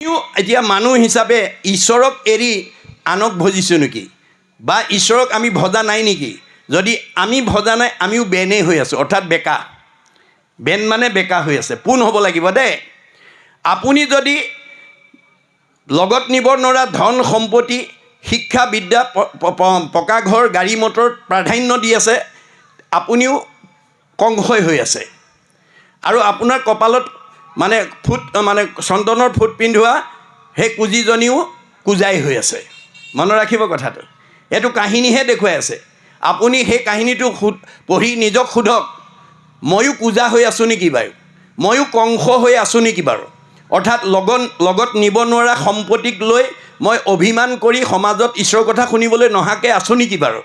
এতিয়া মানুহ হিচাপে ঈশ্বৰক এৰি আনক ভজিছোঁ নেকি বা ঈশ্বৰক আমি ভজা নাই নেকি? যদি আমি ভজা নাই আমিও বেনেই হৈ আছোঁ, অৰ্থাৎ বেকা। বেন মানে বেকা হৈ আছে। পোন হ'ব লাগিব দেই। আপুনি যদি লগত নিব নোৱাৰা ধন সম্পত্তি, শিক্ষা বিদ্যা, পকা ঘৰ, গাড়ী মটৰত প্ৰাধান্য দি আছে, আপুনিও কংসই হৈ আছে। আৰু আপোনাৰ কপালত চন্দনৰ ফুট পিন্ধোৱা সেই কুজিজনীও কুজাই হৈ আছে। মনত ৰাখিব কথাটো। এইটো কাহিনীহে দেখুৱাই আছে। আপুনি সেই কাহিনীটো পঢ়ি নিজক সোধক, ময়ো কুজা হৈ আছোঁ নেকি বাৰু? ময়ো কংস হৈ আছোঁ নেকি বাৰু? অৰ্থাৎ লগত নিব নোৱাৰা সম্পত্তিক লৈ মই অভিমান কৰি সমাজত ঈশ্বৰৰ কথা শুনিবলৈ নহাকৈ আছোঁ নেকি বাৰু?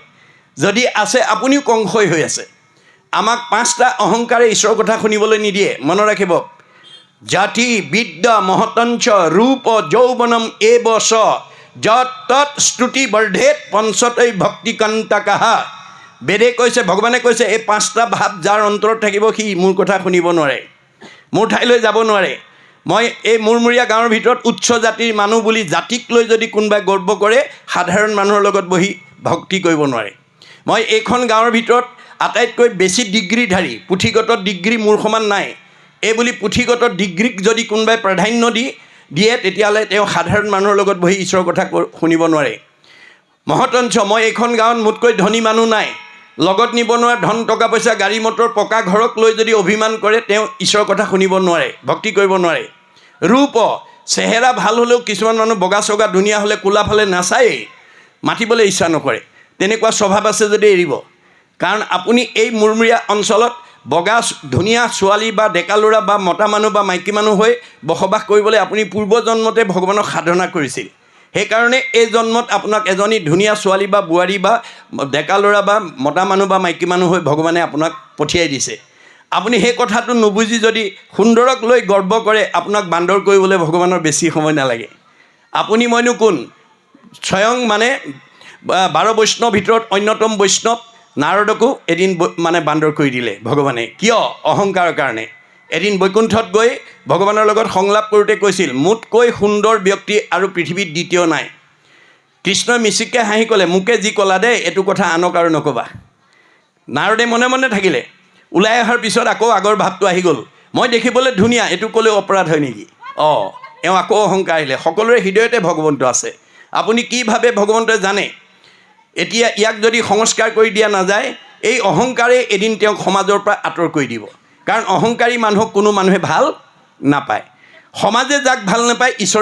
যদি আছে আপুনিও কংসই হৈ আছে। আমাক 5টা অহংকাৰে ঈশ্বৰৰ কথা শুনিবলৈ নিদিয়ে। মনত ৰাখিব, জাতি বিদ্যা মহতঞ্চ ৰূপ যৌৱনম এব চ যত তৎ স্তুতি বৰ্ধেত পঞ্চতৈ ভক্তিকান্তকাহা। বেদে কৈছে, ভগৱানে কৈছে, এই 5টা ভাৱ যাৰ অন্তৰত থাকিব সি মোৰ কথা শুনিব নোৱাৰে, মোৰ ঠাইলৈ যাব নোৱাৰে। মই এই মূৰমূৰীয়া গাঁৱৰ ভিতৰত উচ্চ জাতিৰ মানুহ বুলি জাতিক লৈ যদি কোনোবাই গৰ্ব কৰে, সাধাৰণ মানুহৰ লগত বহি ভক্তি কৰিব নোৱাৰে। মই এইখন গাঁৱৰ ভিতৰত আটাইতকৈ বেছি ডিগ্ৰীধাৰী, পুথিগত ডিগ্ৰী মোৰ সমান নাই, এই বুলি পুথিগত ডিগ্ৰীক যদি কোনোবাই প্ৰাধান্য দিয়ে তেতিয়াহ'লে তেওঁ সাধাৰণ মানুহৰ লগত বহি ঈশ্বৰৰ কথা শুনিব নোৱাৰে। মহতঞ্চ, মই এইখন গাঁৱত মোতকৈ ধনী মানুহ নাই, লগত নিব নোৱাৰা ধন টকা পইচা গাড়ী মটৰ পকা ঘৰক লৈ যদি অভিমান কৰে তেওঁ ঈশ্বৰৰ কথা শুনিব নোৱাৰে, ভক্তি কৰিব নোৱাৰে। ৰূপ, চেহেৰা ভাল হ'লেও কিছুমান মানুহ বগা চগা ধুনীয়া হ'লে কোলা ফালে নাচায়েই, মাতিবলৈ ইচ্ছা নকৰে। তেনেকুৱা স্বভাৱ আছে যদি এৰিব। কাৰণ আপুনি এই মূৰমূৰীয়া অঞ্চলত বগা ধুনীয়া ছোৱালী বা ডেকা ল'ৰা বা মতা মানুহ বা মাইকী মানুহ হৈ বসবাস কৰিবলৈ আপুনি পূৰ্বজন্মতে ভগৱানক সাধনা কৰিছিল। সেইকাৰণে এই জন্মত আপোনাক এজনী ধুনীয়া ছোৱালী বা বোৱাৰী বা ডেকা ল'ৰা বা মতা মানুহ বা মাইকী মানুহ হৈ ভগৱানে আপোনাক পঠিয়াই দিছে। আপুনি সেই কথাটো নুবুজি যদি সুন্দৰক লৈ গৰ্ব কৰে, আপোনাক বান্দৰ কৰিবলৈ ভগৱানৰ বেছি সময় নালাগে। আপুনি মইনো কোন? স্বয়ং 12 বৈষ্ণৱৰ ভিতৰত অন্যতম বৈষ্ণৱ নাৰদকো এদিন বান্দৰ কৰি দিলে ভগৱানে। কিয়? অহংকাৰৰ কাৰণে। এদিন বৈকুণ্ঠত গৈ ভগৱানৰ লগত সংলাপ কৰোঁতে কৈছিল, মোতকৈ সুন্দৰ ব্যক্তি আৰু পৃথিৱীত দ্বিতীয় নাই। কৃষ্ণই মিচিককৈ হাঁহি ক'লে, মোকে যি ক'লা দেই, এইটো কথা আনক আৰু নক'বা। নাৰদে মনে মনে থাকিলে। ওলাই অহাৰ পিছত আকৌ আগৰ ভাৱটো আহি গ'ল, মই দেখিবলৈ ধুনীয়া, এইটো ক'লেও অপৰাধ হয় নেকি? এওঁ আকৌ অহংকাৰ আহিলে। সকলোৰে হৃদয়তে ভগৱন্ত আছে। আপুনি কি ভাবে ভগৱন্তই জানে। এতিয়া ইয়াক যদি সংস্কাৰ কৰি দিয়া নাযায়, এই অহংকাৰে এদিন তেওঁক সমাজৰ পৰা আঁতৰ কৰি দিব। কাৰণ অহংকাৰী মানুহক কোনো মানুহে ভাল নাপায়। সমাজে যাক ভাল নাপায়, ঈশ্বৰ